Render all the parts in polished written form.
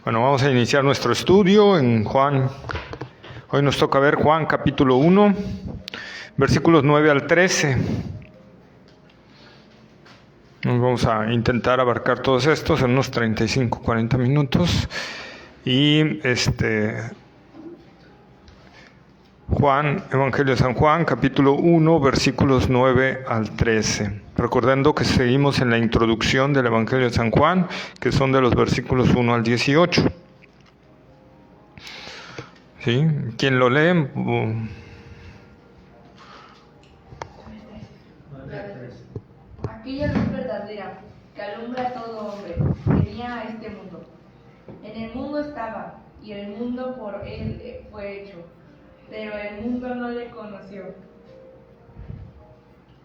Bueno, vamos a iniciar nuestro estudio en Juan. Hoy nos toca ver Juan capítulo 1, versículos 9 al 13. Vamos a intentar abarcar todos estos en unos 35, 40 minutos. Y Juan, Evangelio de San Juan, capítulo 1, versículos 9 al 13. Recordando que seguimos en la introducción del Evangelio de San Juan, que son de los versículos 1 al 18. ¿Sí? ¿Quién lo lee? Aquella luz verdadera que alumbra a todo hombre venía a este mundo. En el mundo estaba, y el mundo por él fue hecho, pero el mundo no le conoció.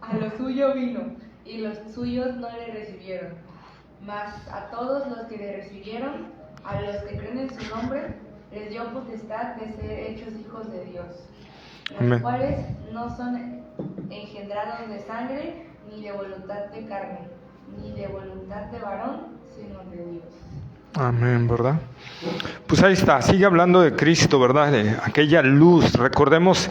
A lo suyo vino, y los suyos no le recibieron. Mas a todos los que le recibieron, a los que creen en su nombre, les dio potestad de ser hechos hijos de Dios, los cuales no son engendrados de sangre, ni de voluntad de carne, ni de voluntad de varón, sino de Dios. Amén, ¿verdad? Pues ahí está, sigue hablando de Cristo, ¿verdad? De aquella luz. Recordemos,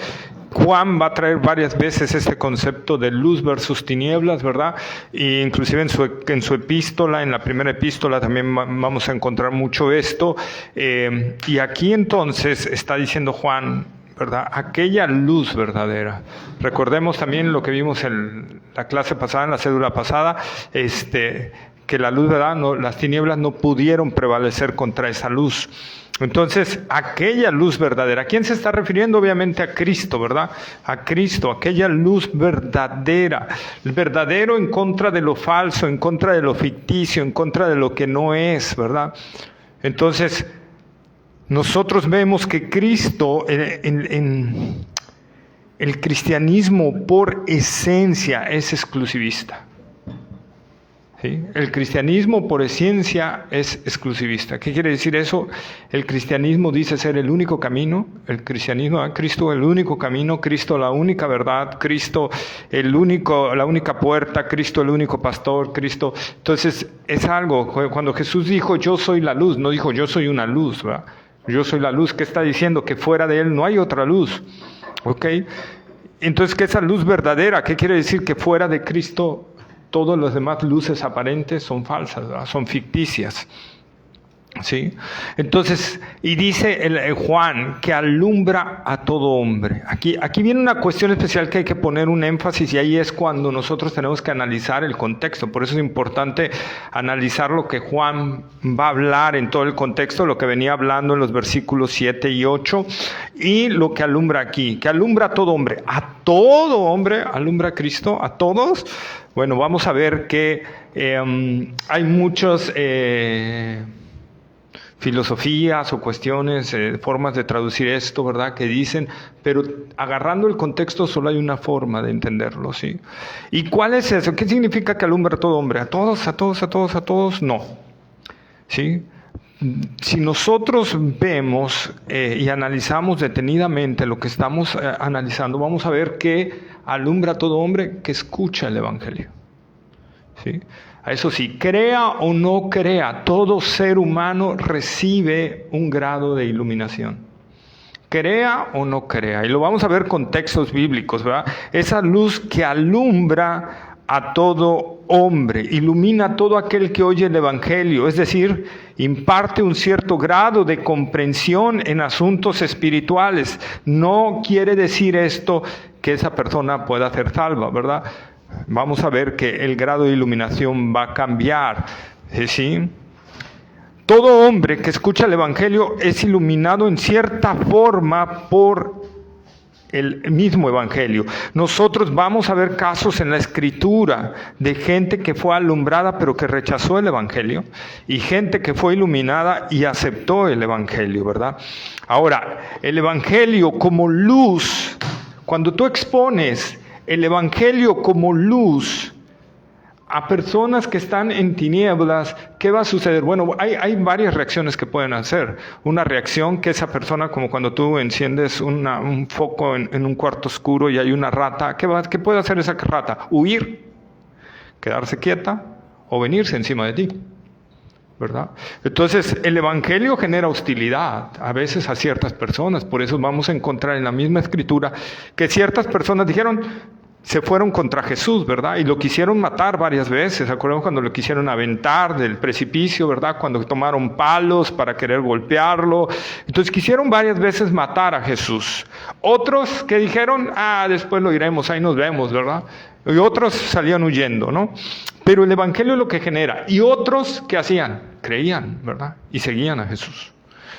Juan va a traer varias veces este concepto de luz versus tinieblas, ¿verdad? E inclusive en su epístola, en la primera epístola también vamos a encontrar mucho esto. Y aquí entonces está diciendo Juan, ¿verdad? Aquella luz verdadera. Recordemos también lo que vimos en la clase pasada, en la cédula pasada, que la luz, ¿verdad? No, las tinieblas no pudieron prevalecer contra esa luz. Entonces, aquella luz verdadera, ¿a quién se está refiriendo? Obviamente a Cristo, ¿verdad? A Cristo, aquella luz verdadera, el verdadero en contra de lo falso, en contra de lo ficticio, en contra de lo que no es, ¿verdad? Entonces, nosotros vemos que Cristo, en el cristianismo por esencia es exclusivista. ¿Sí? El cristianismo por esencia es exclusivista. ¿Qué quiere decir eso? El cristianismo dice ser el único camino, el cristianismo, Cristo el único camino, Cristo la única verdad, Cristo la única puerta, Cristo el único pastor, Cristo. Entonces es algo, cuando Jesús dijo yo soy la luz, no dijo yo soy una luz, ¿verdad? Yo soy la luz. ¿Qué está diciendo? Que fuera de Él no hay otra luz. ¿Ok? Entonces, ¿qué es esa luz verdadera? ¿Qué quiere decir? Que fuera de Cristo todas las demás luces aparentes son falsas, ¿verdad? Son ficticias. ¿Sí? Entonces, y dice Juan que alumbra a todo hombre. Aquí viene una cuestión especial que hay que poner un énfasis, y ahí es cuando nosotros tenemos que analizar el contexto. Por eso es importante analizar lo que Juan va a hablar en todo el contexto, lo que venía hablando en los versículos 7 y 8, y lo que alumbra aquí, que alumbra a todo hombre. A todo hombre alumbra a Cristo, a todos. Bueno, vamos a ver que hay muchos filosofías o cuestiones, formas de traducir esto, ¿verdad? Que dicen, pero agarrando el contexto solo hay una forma de entenderlo, ¿sí? ¿Y cuál es eso? ¿Qué significa que alumbra a todo hombre? ¿A todos, a todos, a todos, a todos? No, ¿sí? Si nosotros vemos y analizamos detenidamente lo que estamos analizando, vamos a ver que alumbra a todo hombre que escucha el Evangelio, ¿sí? Eso sí, crea o no crea, todo ser humano recibe un grado de iluminación. Crea o no crea. Y lo vamos a ver con textos bíblicos, ¿verdad? Esa luz que alumbra a todo hombre, ilumina a todo aquel que oye el Evangelio, es decir, imparte un cierto grado de comprensión en asuntos espirituales. No quiere decir esto que esa persona pueda ser salva, ¿verdad? Vamos a ver que el grado de iluminación va a cambiar, ¿sí? Todo hombre que escucha el Evangelio es iluminado en cierta forma por el mismo Evangelio. Nosotros vamos a ver casos en la Escritura de gente que fue alumbrada pero que rechazó el Evangelio, y gente que fue iluminada y aceptó el Evangelio, ¿verdad? Ahora, el Evangelio como luz, cuando tú expones el Evangelio como luz a personas que están en tinieblas, ¿qué va a suceder? Bueno, hay varias reacciones que pueden hacer. Una reacción que esa persona, como cuando tú enciendes un foco en un cuarto oscuro y hay una rata, ¿qué puede hacer esa rata? Huir, quedarse quieta o venirse encima de ti, ¿verdad? Entonces, el Evangelio genera hostilidad a veces a ciertas personas. Por eso vamos a encontrar en la misma Escritura que ciertas personas se fueron contra Jesús, ¿verdad? Y lo quisieron matar varias veces. ¿Acordamos cuando lo quisieron aventar del precipicio, ¿verdad? Cuando tomaron palos para querer golpearlo. Entonces quisieron varias veces matar a Jesús. Otros que dijeron, después lo iremos, ahí nos vemos, ¿verdad? Y otros salían huyendo, ¿no? Pero el Evangelio es lo que genera. Y otros, ¿qué hacían? Creían, ¿verdad? Y seguían a Jesús.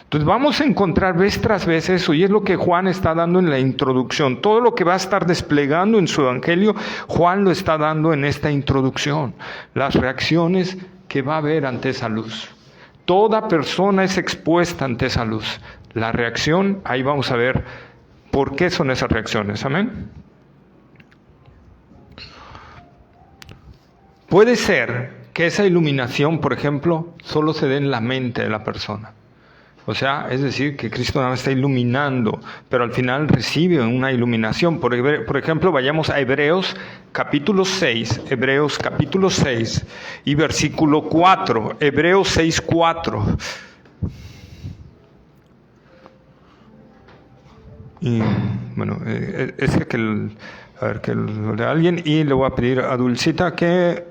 Entonces vamos a encontrar vez tras vez eso, y es lo que Juan está dando en la introducción. Todo lo que va a estar desplegando en su Evangelio, Juan lo está dando en esta introducción. Las reacciones que va a haber ante esa luz. Toda persona es expuesta ante esa luz. La reacción, ahí vamos a ver por qué son esas reacciones. Amén. Puede ser que esa iluminación, por ejemplo, solo se dé en la mente de la persona. O sea, es decir, que Cristo no está iluminando, pero al final recibe una iluminación. Por ejemplo, vayamos a Hebreos capítulo 6, Hebreos capítulo 6 y versículo 4, Hebreos 6, 4. Y bueno, a ver que lo lea alguien, y le voy a pedir a Dulcita que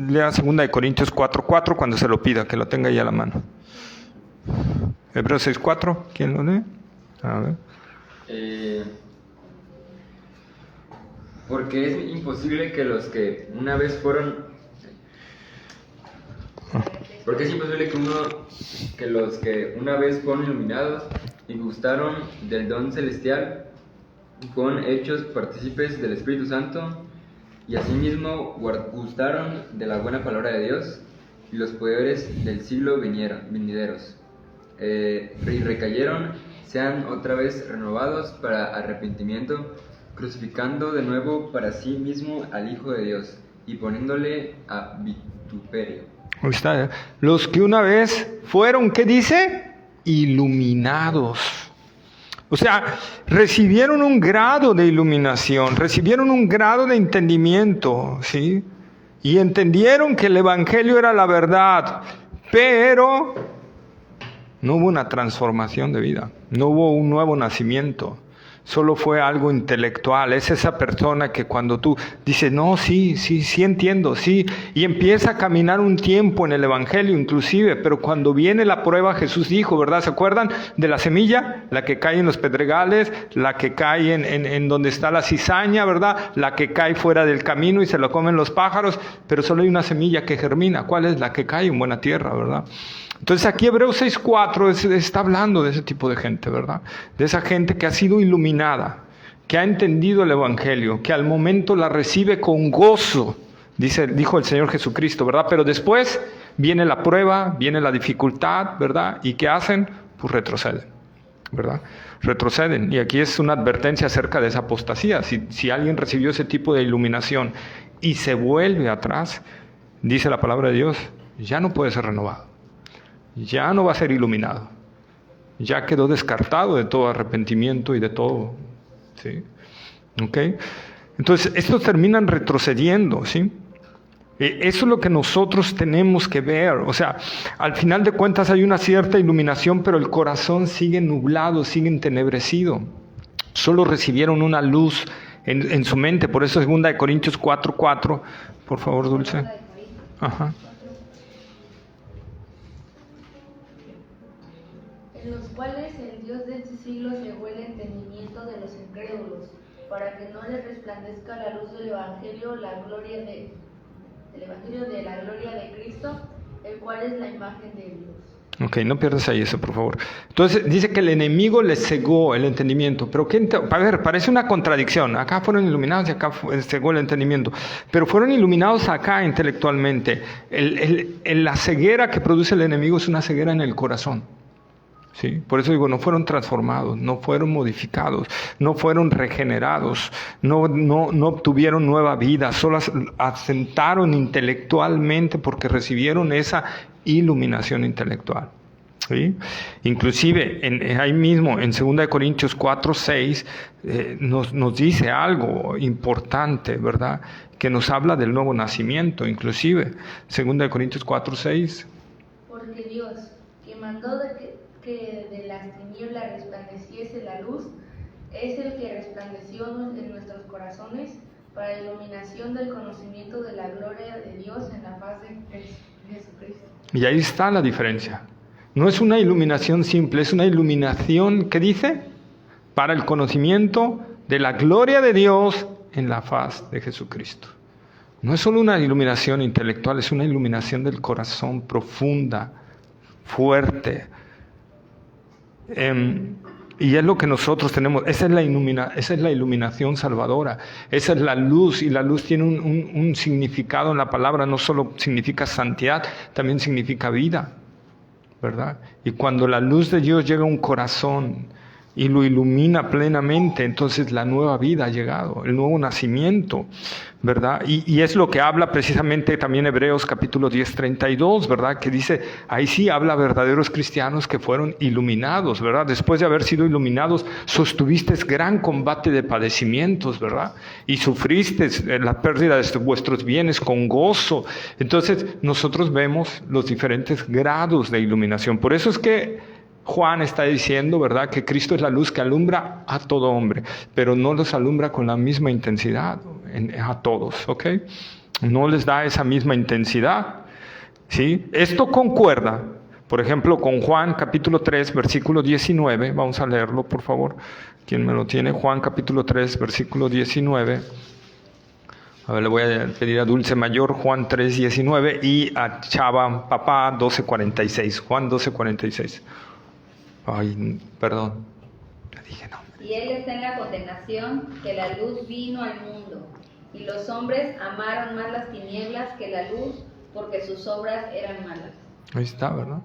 lea 2 Corintios 4, 4 cuando se lo pida, que lo tenga ya a la mano. Hebreos 6:4, ¿quién lo lee? A ver. Porque es imposible que los que una vez fueron... Porque es imposible que los que una vez fueron iluminados y gustaron del don celestial, fueron hechos partícipes del Espíritu Santo, y asimismo gustaron de la buena palabra de Dios y los poderes del siglo venideros. Y recayeron, sean otra vez renovados para arrepentimiento, crucificando de nuevo para sí mismo al Hijo de Dios y poniéndole a vituperio. Ahí está, ¿eh? Los que una vez fueron, ¿qué dice? Iluminados. O sea, recibieron un grado de iluminación, recibieron un grado de entendimiento, ¿sí? Y entendieron que el Evangelio era la verdad, pero no hubo una transformación de vida, no hubo un nuevo nacimiento, solo fue algo intelectual. Es esa persona que cuando tú dices, no, sí entiendo, sí, y empieza a caminar un tiempo en el Evangelio inclusive, pero cuando viene la prueba, Jesús dijo, ¿verdad? ¿Se acuerdan de la semilla? La que cae en los pedregales, la que cae en donde está la cizaña, ¿verdad? La que cae fuera del camino y se lo comen los pájaros, pero solo hay una semilla que germina. ¿Cuál es? La que cae en buena tierra, ¿verdad? Entonces aquí Hebreos 6:4 está hablando de ese tipo de gente, ¿verdad? De esa gente que ha sido iluminada, que ha entendido el Evangelio, que al momento la recibe con gozo, dijo el Señor Jesucristo, ¿verdad? Pero después viene la prueba, viene la dificultad, ¿verdad? ¿Y qué hacen? Pues retroceden, ¿verdad? Retroceden. Y aquí es una advertencia acerca de esa apostasía. Si alguien recibió ese tipo de iluminación y se vuelve atrás, dice la palabra de Dios, ya no puede ser renovado. Ya no va a ser iluminado. Ya quedó descartado de todo arrepentimiento y de todo. ¿Sí? ¿Ok? Entonces, estos terminan retrocediendo, ¿sí? Eso es lo que nosotros tenemos que ver. O sea, al final de cuentas hay una cierta iluminación, pero el corazón sigue nublado, sigue entenebrecido. Solo recibieron una luz en su mente. Por eso 2 Corintios 4:4. Por favor, Dulce. Ajá. En los cuales el Dios de este siglo cegó el entendimiento de los incrédulos, para que no les resplandezca la luz del Evangelio, del Evangelio de la gloria de Cristo, el cual es la imagen de Dios. Ok, no pierdas ahí eso, por favor. Entonces, dice que el enemigo les cegó el entendimiento. Pero, a ver, parece una contradicción. Acá fueron iluminados y acá cegó el entendimiento. Pero fueron iluminados acá intelectualmente. La ceguera que produce el enemigo es una ceguera en el corazón. ¿Sí? Por eso digo, no fueron transformados, no fueron modificados, no fueron regenerados, no obtuvieron nueva vida, solo asentaron intelectualmente porque recibieron esa iluminación intelectual. ¿Sí? Inclusive ahí mismo en 2 Corintios 4:6 nos dice algo importante, ¿verdad? Que nos habla del nuevo nacimiento, inclusive 2 Corintios 4:6. Porque Dios, que mandó que de las tinieblas resplandeciese la luz, es el que resplandeció en nuestros corazones para la iluminación del conocimiento de la gloria de Dios en la faz de Jesucristo. Y ahí está la diferencia. No es una iluminación simple, es una iluminación, ¿qué dice? Para el conocimiento de la gloria de Dios en la faz de Jesucristo. No es solo una iluminación intelectual, es una iluminación del corazón profunda, fuerte. Y es lo que nosotros tenemos. Esa es la iluminación salvadora. Esa es la luz, y la luz tiene un significado en la palabra. No solo significa santidad, también significa vida, ¿verdad? Y cuando la luz de Dios llega a un corazón y lo ilumina plenamente, entonces la nueva vida ha llegado, el nuevo nacimiento, ¿verdad? Y es lo que habla precisamente también Hebreos capítulo 10, 32, ¿verdad? Que dice, ahí sí habla verdaderos cristianos que fueron iluminados, ¿verdad? Después de haber sido iluminados, sostuvisteis gran combate de padecimientos, ¿verdad? Y sufristeis la pérdida de vuestros bienes con gozo. Entonces nosotros vemos los diferentes grados de iluminación. Por eso es que Juan está diciendo, ¿verdad?, que Cristo es la luz que alumbra a todo hombre, pero no los alumbra con la misma intensidad a todos, ¿ok? No les da esa misma intensidad, ¿sí? Esto concuerda, por ejemplo, con Juan capítulo 3, versículo 19. Vamos a leerlo, por favor. ¿Quién me lo tiene? Juan capítulo 3, versículo 19. A ver, le voy a pedir a Dulce Mayor Juan 3, 19 y a Chava Papá 12, 46. Juan 12, 46. Ay, perdón, le dije no. Y él está en la condenación, que la luz vino al mundo, y los hombres amaron más las tinieblas que la luz, porque sus obras eran malas. Ahí está, ¿verdad?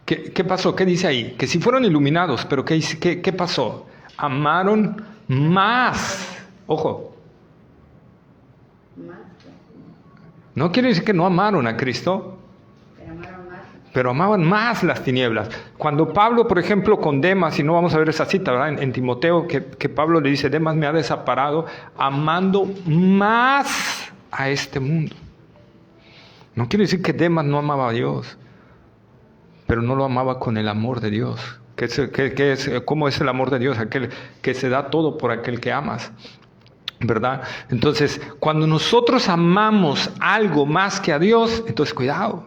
¿Qué pasó? ¿Qué dice ahí? Que sí fueron iluminados, pero ¿qué pasó? Amaron más. Ojo. Más. No quiere decir que no amaron a Cristo, pero amaban más las tinieblas. Cuando Pablo, por ejemplo, con Demas, y no vamos a ver esa cita, ¿verdad? En Timoteo, que Pablo le dice, Demas me ha desamparado, amando más a este mundo. No quiere decir que Demas no amaba a Dios, pero no lo amaba con el amor de Dios. ¿Cómo es el amor de Dios? Aquel que se da todo por aquel que amas, ¿verdad? Entonces, cuando nosotros amamos algo más que a Dios, entonces cuidado.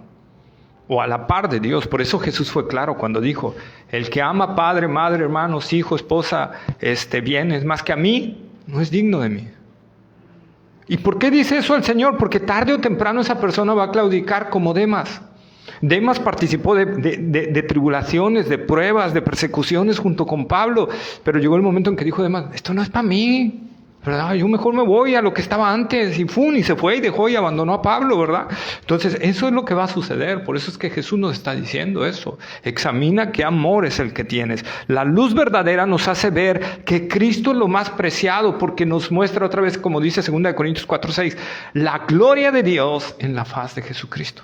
O a la par de Dios. Por eso Jesús fue claro cuando dijo, el que ama padre, madre, hermanos, hijo, esposa, bienes más que a mí, no es digno de mí. ¿Y por qué dice eso el Señor? Porque tarde o temprano esa persona va a claudicar como Demas. Demas participó de tribulaciones, de pruebas, de persecuciones junto con Pablo, pero llegó el momento en que dijo Demas, esto no es para mí, ¿verdad? Yo mejor me voy a lo que estaba antes, y se fue y dejó y abandonó a Pablo, ¿verdad? Entonces eso es lo que va a suceder. Por eso es que Jesús nos está diciendo eso. Examina qué amor es el que tienes. La luz verdadera nos hace ver que Cristo es lo más preciado, porque nos muestra otra vez, como dice 2 Corintios 4:6, la gloria de Dios en la faz de Jesucristo.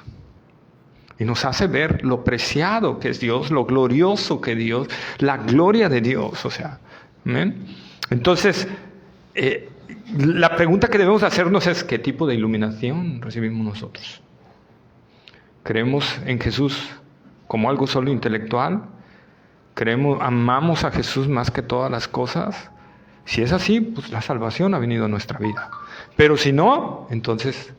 Y nos hace ver lo preciado que es Dios, lo glorioso que es Dios, la gloria de Dios, o sea, ¿amén? Entonces, la pregunta que debemos hacernos es, ¿qué tipo de iluminación recibimos nosotros? ¿Creemos en Jesús como algo solo intelectual? ¿Amamos a Jesús más que todas las cosas? Si es así, pues la salvación ha venido a nuestra vida. Pero si no, entonces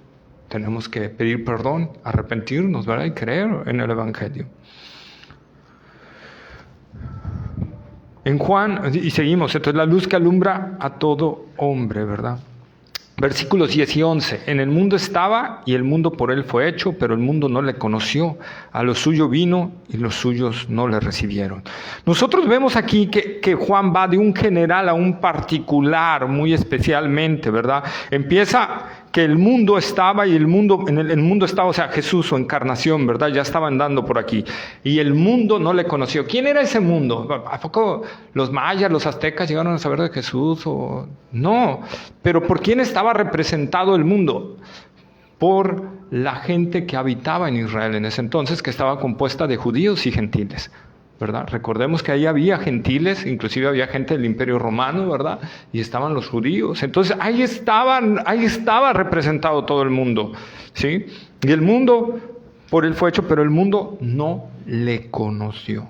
tenemos que pedir perdón, arrepentirnos, ¿verdad? Y creer en el Evangelio. En Juan, y seguimos, entonces la luz que alumbra a todo hombre, ¿verdad? Versículos 10 y 11. En el mundo estaba y el mundo por él fue hecho, pero el mundo no le conoció. A lo suyo vino y los suyos no le recibieron. Nosotros vemos aquí que Juan va de un general a un particular muy especialmente, ¿verdad? Empieza que el mundo estaba y en el mundo estaba, o sea, Jesús, su encarnación, ¿verdad? Ya estaba andando por aquí. Y el mundo no le conoció. ¿Quién era ese mundo? ¿A poco los mayas, los aztecas llegaron a saber de Jesús? No. Pero ¿por quién estaba representado el mundo? Por la gente que habitaba en Israel en ese entonces, que estaba compuesta de judíos y gentiles, ¿verdad? Recordemos que ahí había gentiles, inclusive había gente del Imperio Romano, ¿verdad? Y estaban los judíos. Entonces ahí estaba representado todo el mundo, ¿sí? Y el mundo por él fue hecho, pero el mundo no le conoció.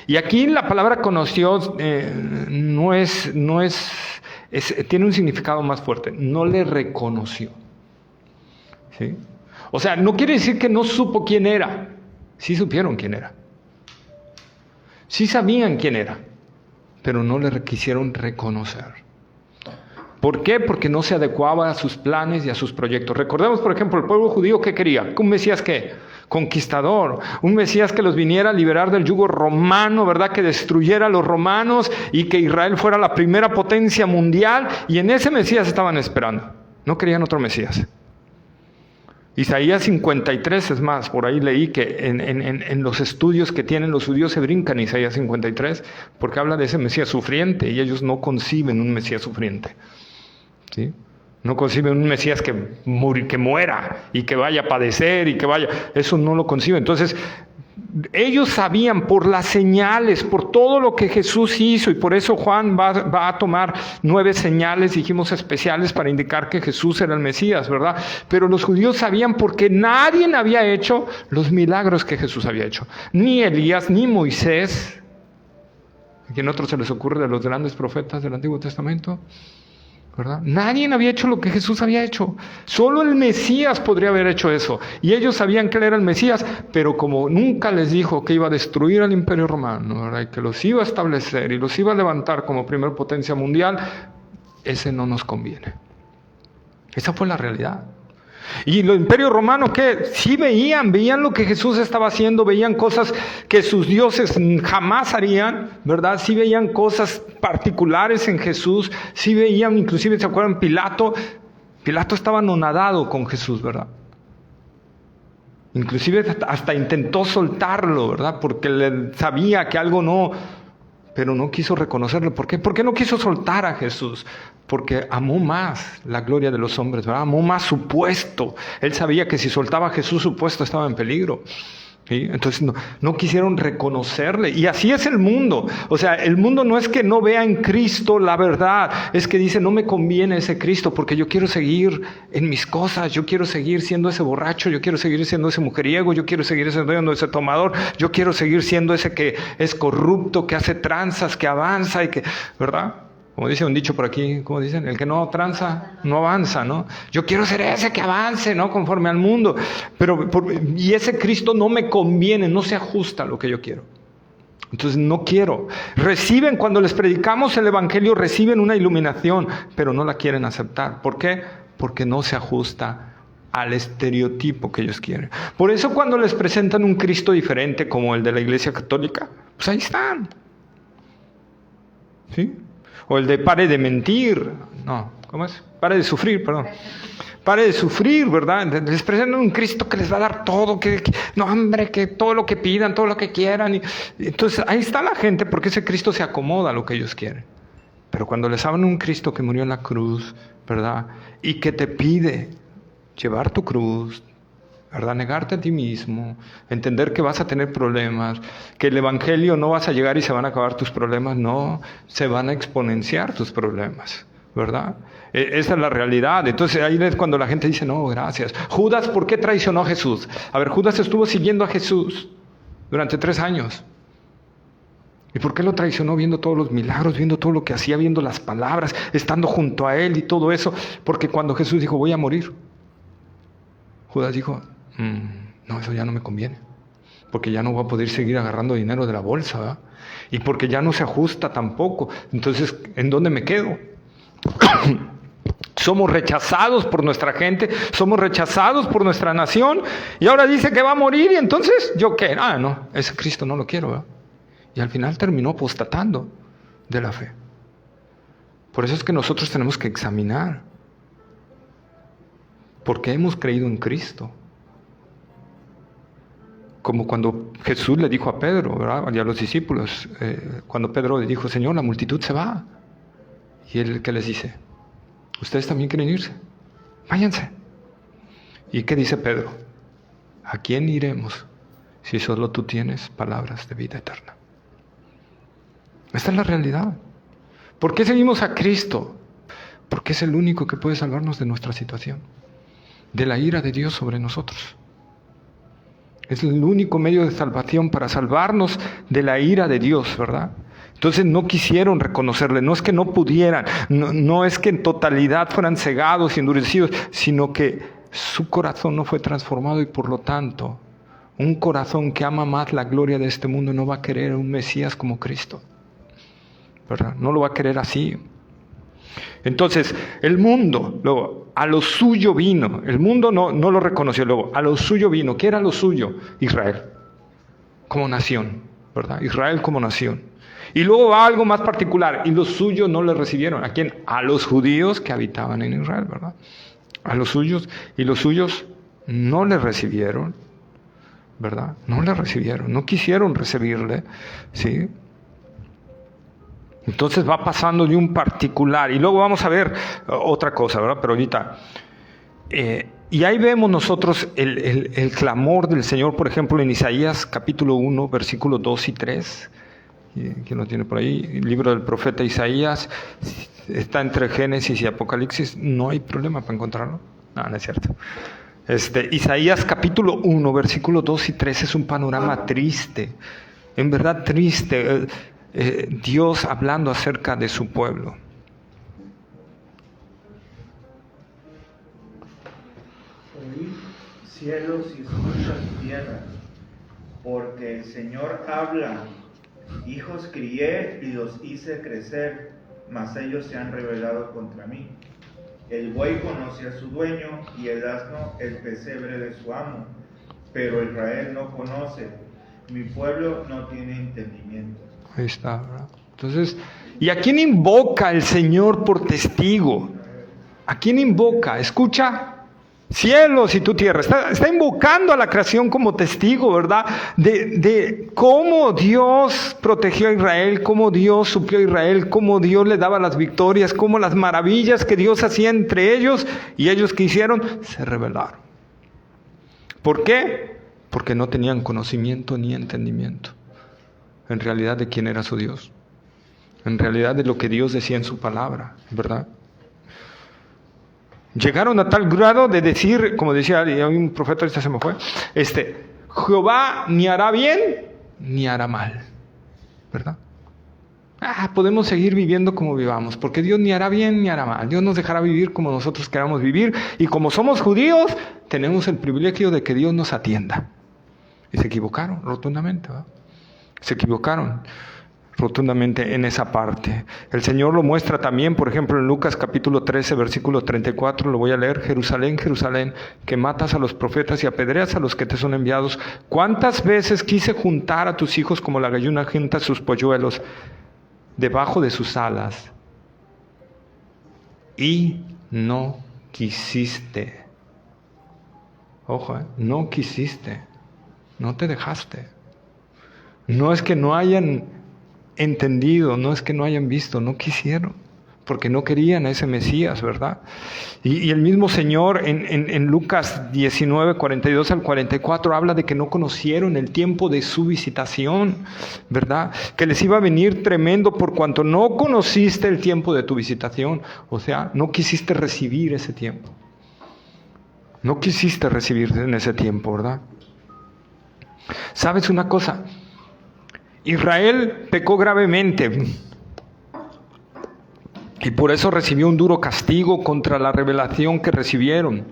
Y aquí la palabra conoció tiene un significado más fuerte. No le reconoció. ¿Sí? O sea, no quiere decir que no supo quién era. Sí supieron quién era. Sí sabían quién era, pero no le quisieron reconocer. ¿Por qué? Porque no se adecuaba a sus planes y a sus proyectos. Recordemos, por ejemplo, el pueblo judío, ¿qué quería? ¿Un Mesías qué? Conquistador. Un Mesías que los viniera a liberar del yugo romano, ¿verdad? Que destruyera a los romanos y que Israel fuera la primera potencia mundial. Y en ese Mesías estaban esperando. No querían otro Mesías. Isaías 53, es más, por ahí leí que en los estudios que tienen los judíos se brincan Isaías 53 porque habla de ese Mesías sufriente y ellos no conciben un Mesías sufriente. ¿Sí? No conciben un Mesías que muera y que vaya a padecer y que vaya... Eso no lo conciben. Entonces, ellos sabían por las señales, por todo lo que Jesús hizo, y por eso Juan va a tomar 9 señales, dijimos, especiales para indicar que Jesús era el Mesías, ¿verdad? Pero los judíos sabían porque nadie había hecho los milagros que Jesús había hecho. Ni Elías, ni Moisés. ¿A quién otro se les ocurre de los grandes profetas del Antiguo Testamento? ¿Verdad? Nadie había hecho lo que Jesús había hecho. Solo el Mesías podría haber hecho eso. Y ellos sabían que él era el Mesías, pero como nunca les dijo que iba a destruir al Imperio Romano, ¿verdad? Y que los iba a establecer y los iba a levantar como primer potencia mundial, ese no nos conviene. Esa fue la realidad. Y el Imperio Romano, ¿qué? Sí veían lo que Jesús estaba haciendo, veían cosas que sus dioses jamás harían, ¿verdad? Sí veían cosas particulares en Jesús, sí veían, inclusive, ¿se acuerdan? Pilato estaba anonadado con Jesús, ¿verdad? Inclusive hasta intentó soltarlo, ¿verdad? Porque sabía que algo no... Pero no quiso reconocerlo. ¿Por qué? ¿Por qué no quiso soltar a Jesús? Porque amó más la gloria de los hombres, ¿verdad? Amó más su puesto. Él sabía que si soltaba a Jesús, su puesto estaba en peligro. ¿Sí? Entonces no quisieron reconocerle. Y así es el mundo. O sea, el mundo no es que no vea en Cristo la verdad. Es que dice, no me conviene ese Cristo porque yo quiero seguir en mis cosas. Yo quiero seguir siendo ese borracho. Yo quiero seguir siendo ese mujeriego. Yo quiero seguir siendo ese tomador. Yo quiero seguir siendo ese que es corrupto, que hace tranzas, que avanza y que... ¿Verdad? Como dice un dicho por aquí, ¿cómo dicen? El que no tranza, no avanza, ¿no? Yo quiero ser ese que avance, ¿no? Conforme al mundo. Y ese Cristo no me conviene, no se ajusta a lo que yo quiero. Entonces no quiero. Reciben, cuando les predicamos el Evangelio, reciben una iluminación, pero no la quieren aceptar. ¿Por qué? Porque no se ajusta al estereotipo que ellos quieren. Por eso cuando les presentan un Cristo diferente como el de la Iglesia Católica, pues ahí están. ¿Sí? O el de pare de mentir. No, ¿cómo es? Pare de sufrir, perdón. Pare de sufrir, ¿verdad? Les presentan un Cristo que les va a dar todo, no, hombre, que todo lo que pidan, todo lo que quieran. Entonces, ahí está la gente porque ese Cristo se acomoda a lo que ellos quieren. Pero cuando les hablan un Cristo que murió en la cruz, ¿verdad? Y que te pide llevar tu cruz, ¿verdad? Negarte a ti mismo, entender que vas a tener problemas, que el Evangelio no vas a llegar y se van a acabar tus problemas, no, se van a exponenciar tus problemas, ¿verdad? Esa es la realidad. Entonces ahí es cuando la gente dice, no, gracias. Judas, ¿por qué traicionó a Jesús? A ver, Judas estuvo siguiendo a Jesús durante 3 años. ¿Y por qué lo traicionó? Viendo todos los milagros, viendo todo lo que hacía, viendo las palabras, estando junto a él y todo eso. Porque cuando Jesús dijo, voy a morir, Judas dijo, no, eso ya no me conviene, porque ya no voy a poder seguir agarrando dinero de la bolsa, ¿verdad? Y porque ya no se ajusta tampoco. Entonces, ¿en dónde me quedo? Somos rechazados por nuestra gente, somos rechazados por nuestra nación, y ahora dice que va a morir, y entonces, ¿yo qué? No, ese Cristo no lo quiero, ¿verdad? Y al final terminó apostatando de la fe. Por eso es que nosotros tenemos que examinar por qué hemos creído en Cristo. Como cuando Jesús le dijo a Pedro, ¿verdad? Y a los discípulos, cuando Pedro le dijo, Señor, la multitud se va. Y él, ¿qué les dice? ¿Ustedes también quieren irse? Váyanse. ¿Y qué dice Pedro? ¿A quién iremos si solo tú tienes palabras de vida eterna? Esta es la realidad. ¿Por qué seguimos a Cristo? Porque es el único que puede salvarnos de nuestra situación, de la ira de Dios sobre nosotros. Es el único medio de salvación para salvarnos de la ira de Dios, ¿verdad? Entonces no quisieron reconocerle, no es que no pudieran, no es que en totalidad fueran cegados y endurecidos, sino que su corazón no fue transformado y por lo tanto, un corazón que ama más la gloria de este mundo no va a querer un Mesías como Cristo, ¿verdad? No lo va a querer así. Entonces, el mundo, luego, a lo suyo vino. El mundo no lo reconoció, luego, a lo suyo vino. ¿Qué era lo suyo? Israel, como nación, ¿verdad? Israel como nación. Y luego va algo más particular, y los suyos no le recibieron. ¿A quién? A los judíos que habitaban en Israel, ¿verdad? A los suyos, y los suyos no le recibieron, ¿verdad? No le recibieron, no quisieron recibirle, ¿sí? Entonces va pasando de un particular, y luego vamos a ver otra cosa, ¿verdad? Pero ahorita, y ahí vemos nosotros el clamor del Señor, por ejemplo, en Isaías capítulo 1, versículos 2 y 3, ¿quién lo tiene por ahí? El libro del profeta Isaías, está entre Génesis y Apocalipsis, no hay problema para encontrarlo, no es cierto. Isaías capítulo 1, versículos 2 y 3 es un panorama triste, en verdad triste, Dios hablando acerca de su pueblo. Oí cielos y escucha tierra, porque el Señor habla. Hijos crié y los hice crecer, mas ellos se han rebelado contra mí. El buey conoce a su dueño y el asno el pesebre de su amo, pero Israel no conoce, mi pueblo no tiene entendimiento. Ahí está, ¿verdad? Entonces, ¿y a quién invoca el Señor por testigo? ¿A quién invoca? Escucha, cielos y tu tierra. Está invocando a la creación como testigo, ¿verdad? De cómo Dios protegió a Israel, cómo Dios suplió a Israel, cómo Dios le daba las victorias, cómo las maravillas que Dios hacía entre ellos, y ellos que hicieron, se rebelaron. ¿Por qué? Porque no tenían conocimiento ni entendimiento. En realidad de quién era su Dios, en realidad de lo que Dios decía en su palabra, ¿verdad? Llegaron a tal grado de decir, como decía un profeta, se me fue, Jehová ni hará bien ni hará mal, ¿verdad? Podemos seguir viviendo como vivamos, porque Dios ni hará bien ni hará mal. Dios nos dejará vivir como nosotros queramos vivir, y como somos judíos, tenemos el privilegio de que Dios nos atienda. Y se equivocaron rotundamente, ¿verdad? Se equivocaron rotundamente en esa parte. El Señor lo muestra también, por ejemplo, en Lucas capítulo 13, versículo 34, lo voy a leer. Jerusalén, Jerusalén, que matas a los profetas y apedreas a los que te son enviados. ¿Cuántas veces quise juntar a tus hijos como la gallina junta sus polluelos debajo de sus alas? Y no quisiste. Ojo, no quisiste. No te dejaste. No es que no hayan entendido, no es que no hayan visto, no quisieron, porque no querían a ese Mesías, ¿verdad? Y el mismo Señor en Lucas 19, 42 al 44 habla de que no conocieron el tiempo de su visitación, ¿verdad? Que les iba a venir tremendo por cuanto no conociste el tiempo de tu visitación, o sea, no quisiste recibir ese tiempo. No quisiste recibir en ese tiempo, ¿verdad? ¿Sabes una cosa? Israel pecó gravemente y por eso recibió un duro castigo contra la revelación que recibieron.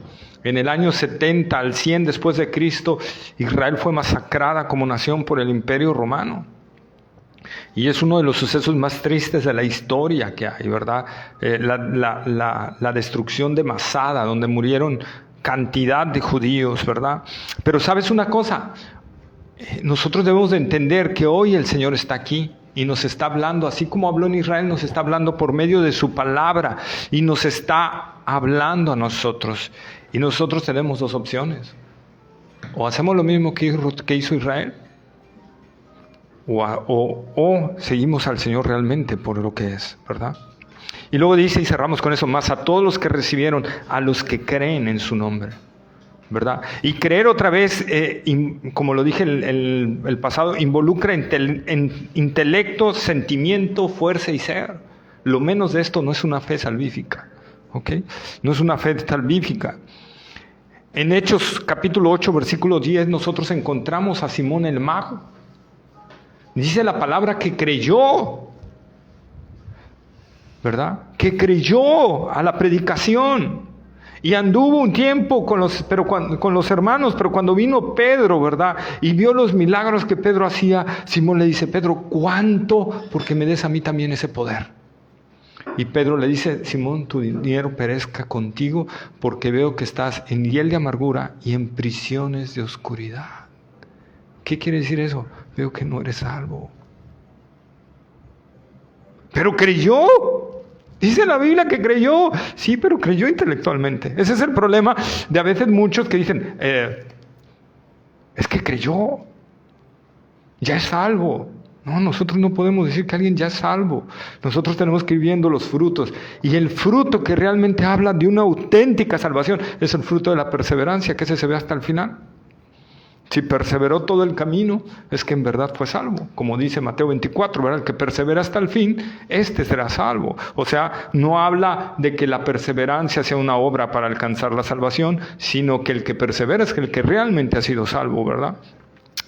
En el año 70 al 100 después de Cristo, Israel fue masacrada como nación por el Imperio Romano. Y es uno de los sucesos más tristes de la historia que hay, ¿verdad? La destrucción de Masada, donde murieron cantidad de judíos, ¿verdad? Pero ¿sabes una cosa? Nosotros debemos de entender que hoy el Señor está aquí y nos está hablando, así como habló en Israel, nos está hablando por medio de su palabra y nos está hablando a nosotros. Y nosotros tenemos dos opciones: o hacemos lo mismo que hizo Israel, o seguimos al Señor realmente por lo que es, ¿verdad? Y luego dice, y cerramos con eso, más a todos los que recibieron, a los que creen en su nombre, ¿verdad? Y creer otra vez, como lo dije el pasado, involucra intelecto, sentimiento, fuerza y ser. Lo menos de esto no es una fe salvífica, ¿ok? No es una fe salvífica. En Hechos capítulo 8, versículo 10, nosotros encontramos a Simón el mago. Dice la palabra que creyó, ¿verdad? Que creyó a la predicación. Y anduvo un tiempo con los hermanos, pero cuando vino Pedro, ¿verdad? Y vio los milagros que Pedro hacía, Simón le dice, Pedro, ¿cuánto? Porque me des a mí también ese poder. Y Pedro le dice, Simón, tu dinero perezca contigo, porque veo que estás en hiel de amargura y en prisiones de oscuridad. ¿Qué quiere decir eso? Veo que no eres salvo. Pero creyó. Dice la Biblia que creyó. Sí, pero creyó intelectualmente. Ese es el problema de a veces muchos que dicen, es que creyó. Ya es salvo. No, nosotros no podemos decir que alguien ya es salvo. Nosotros tenemos que ir viendo los frutos. Y el fruto que realmente habla de una auténtica salvación es el fruto de la perseverancia, que ese se ve hasta el final. Si perseveró todo el camino, es que en verdad fue salvo. Como dice Mateo 24, ¿verdad? El que persevera hasta el fin, este será salvo. O sea, no habla de que la perseverancia sea una obra para alcanzar la salvación, sino que el que persevera es el que realmente ha sido salvo, ¿verdad?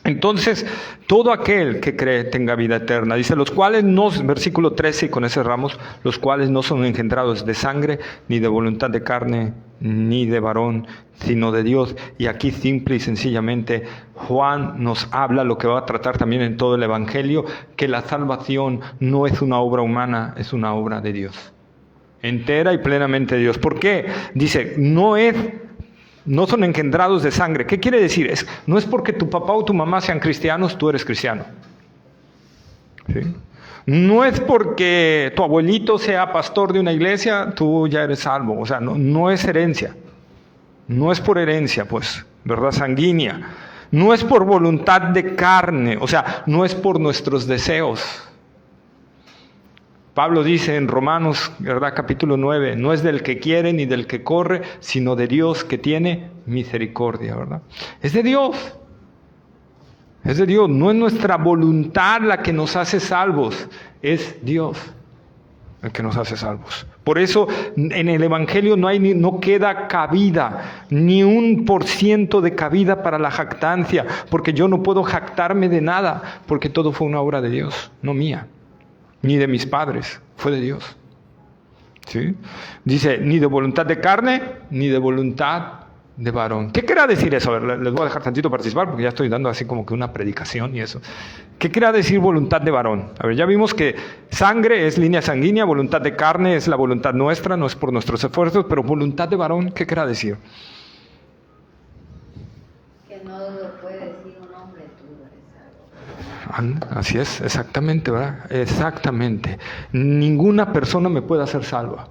Entonces, todo aquel que cree tenga vida eterna. Dice, los cuales no, versículo 13, y con ese cerramos, los cuales no son engendrados de sangre, ni de voluntad de carne, ni de varón, sino de Dios. Y aquí simple y sencillamente Juan nos habla, lo que va a tratar también en todo el Evangelio, que la salvación no es una obra humana, es una obra de Dios. Entera y plenamente de Dios. ¿Por qué? Dice, no son engendrados de sangre. ¿Qué quiere decir? No es porque tu papá o tu mamá sean cristianos, tú eres cristiano. ¿Sí? No es porque tu abuelito sea pastor de una iglesia, tú ya eres salvo. O sea, no es herencia. No es por herencia, pues, ¿verdad? Sanguínea. No es por voluntad de carne. O sea, no es por nuestros deseos. Pablo dice en Romanos, ¿verdad? Capítulo 9, no es del que quiere ni del que corre, sino de Dios que tiene misericordia, ¿verdad? Es de Dios. Es de Dios. No es nuestra voluntad la que nos hace salvos, es Dios el que nos hace salvos. Por eso en el Evangelio no queda cabida, ni 1% de cabida para la jactancia, porque yo no puedo jactarme de nada, porque todo fue una obra de Dios, no mía. Ni de mis padres, fue de Dios. ¿Sí? Dice, ni de voluntad de carne, ni de voluntad de varón. ¿Qué querrá decir eso? A ver, les voy a dejar tantito participar, porque ya estoy dando así como que una predicación y eso. ¿Qué querrá decir voluntad de varón? A ver, ya vimos que sangre es línea sanguínea, voluntad de carne es la voluntad nuestra, no es por nuestros esfuerzos, pero voluntad de varón, ¿qué querrá decir? Que no lo puede decir un hombre, tú eres salvo. Así es, exactamente, ¿verdad? Exactamente. Ninguna persona me puede hacer salva.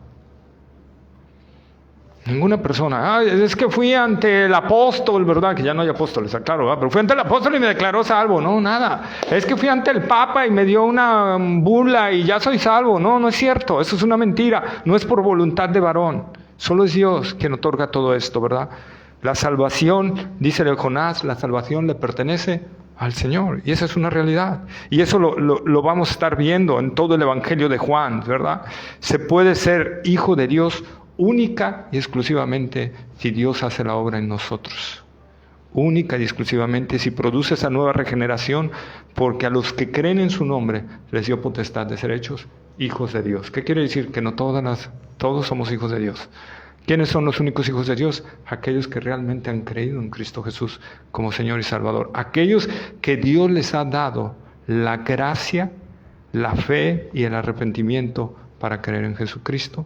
Ninguna persona. Es que fui ante el apóstol, ¿verdad? Que ya no hay apóstoles, claro, ¿verdad? Pero fui ante el apóstol y me declaró salvo. No, nada. Es que fui ante el papa y me dio una bula y ya soy salvo. No, no es cierto. Eso es una mentira. No es por voluntad de varón. Solo es Dios quien otorga todo esto, ¿verdad? La salvación, dice el Jonás, la salvación le pertenece al Señor. Y esa es una realidad. Y eso lo vamos a estar viendo en todo el Evangelio de Juan, ¿verdad? Se puede ser hijo de Dios única y exclusivamente si Dios hace la obra en nosotros. Única y exclusivamente si produce esa nueva regeneración, porque a los que creen en su nombre les dio potestad de ser hechos hijos de Dios. ¿Qué quiere decir? Que no todos somos hijos de Dios. ¿Quiénes son los únicos hijos de Dios? Aquellos que realmente han creído en Cristo Jesús como Señor y Salvador. Aquellos que Dios les ha dado la gracia, la fe y el arrepentimiento para creer en Jesucristo,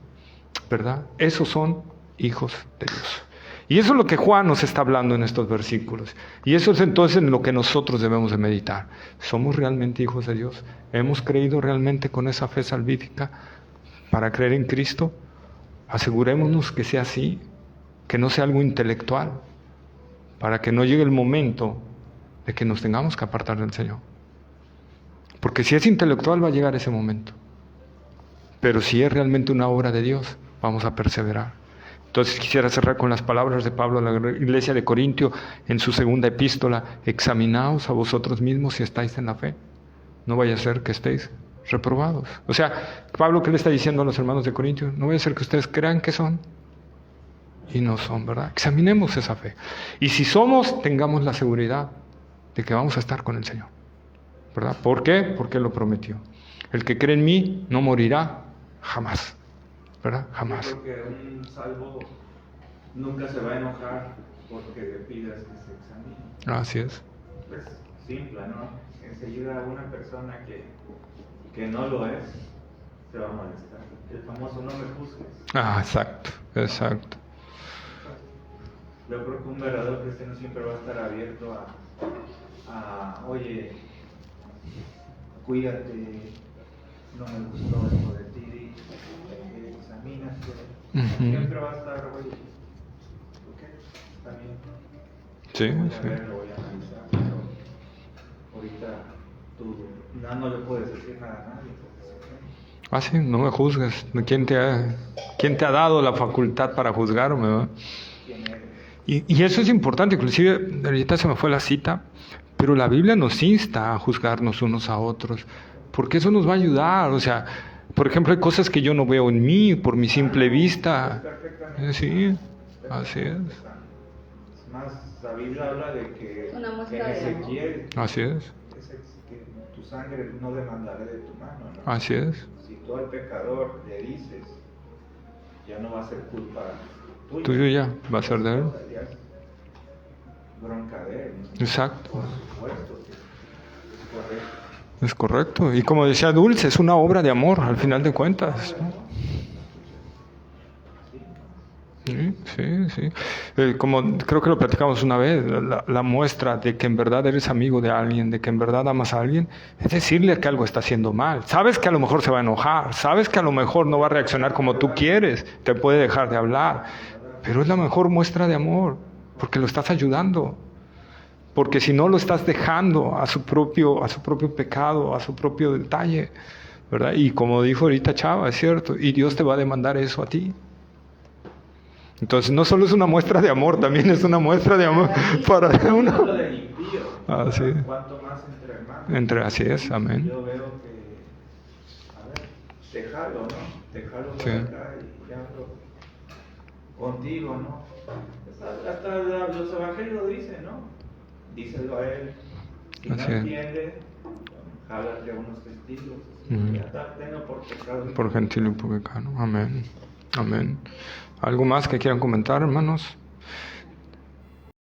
¿verdad? Esos son hijos de Dios. Y eso es lo que Juan nos está hablando en estos versículos. Y eso es entonces en lo que nosotros debemos de meditar. ¿Somos realmente hijos de Dios? ¿Hemos creído realmente con esa fe salvífica para creer en Cristo? Asegurémonos que sea así, que no sea algo intelectual, para que no llegue el momento de que nos tengamos que apartar del Señor. Porque si es intelectual va a llegar ese momento. Pero si es realmente una obra de Dios, vamos a perseverar. Entonces quisiera cerrar con las palabras de Pablo a la iglesia de Corintio en su segunda epístola. Examinaos a vosotros mismos si estáis en la fe. No vaya a ser que estéis reprobados. O sea, Pablo, ¿qué le está diciendo a los hermanos de Corintio? No vaya a ser que ustedes crean que son y no son, ¿verdad? Examinemos esa fe. Y si somos, tengamos la seguridad de que vamos a estar con el Señor, ¿verdad? ¿Por qué? Porque lo prometió. El que cree en mí no morirá jamás, ¿verdad? Jamás. Yo creo que un salvo nunca se va a enojar porque le pidas que se examine. Así es. Es simple, ¿no? Enseguida una persona que no lo es se va a molestar. El famoso no me juzgues. Exacto, exacto. Yo creo que un verdadero cristiano siempre va a estar abierto oye, cuídate, no me gustó esto de ti, examínate. Siempre va a estar, oye, ok, está bien. Sí, Voy a sí. ver, lo voy a analizar, pero ahorita tú no le puedes decir nada a nadie. Ah, sí, no me juzgues. ¿Quién te ha dado la facultad para juzgarme, ¿verdad? ¿Quién eres? Y eso es importante, inclusive, ahorita se me fue la cita, pero la Biblia nos insta a juzgarnos unos a otros, porque eso nos va a ayudar. O sea, por ejemplo, hay cosas que yo no veo en mí por mi simple vista. Sí, así es. Es más, la Biblia habla de que Una muestra en de amor. Ezequiel, Así es, que tu sangre no demandaré de tu mano, ¿no? así es. Si tú al pecador le dices, ya no va a ser culpa tuya. Tuyo ya, va a ser de él. Ya es bronca de él, ¿no? Exacto, Por supuesto que es correcto. es correcto. Y como decía Dulce, es una obra de amor, al final de cuentas, ¿no? Sí, sí, sí. Como creo que lo platicamos una vez, la muestra de que en verdad eres amigo de alguien, de que en verdad amas a alguien, es decirle que algo está haciendo mal. Sabes que a lo mejor se va a enojar, sabes que a lo mejor no va a reaccionar como tú quieres, te puede dejar de hablar, pero es la mejor muestra de amor, porque lo estás ayudando. Porque si no lo estás dejando a su propio pecado, a su propio detalle, ¿verdad? Y como dijo ahorita Chava, es cierto, y Dios te va a demandar eso a ti. Entonces no solo es una muestra de amor, también es una muestra de amor para uno. Lo del impío, Así. cuanto más entre hermanos. Así es, amén. Yo veo que, a ver, te jalo, ¿no? Te jalo por Sí. acá y hablo contigo, ¿no? Hasta los evangelios dicen, ¿no? Díselo a él. Si Así no es. entiende, háblate a unos testigos. Ujú. Ya está, tengo por pecado. Por gentil y por pecado. Amén. Amén. ¿Algo más que quieran comentar, hermanos?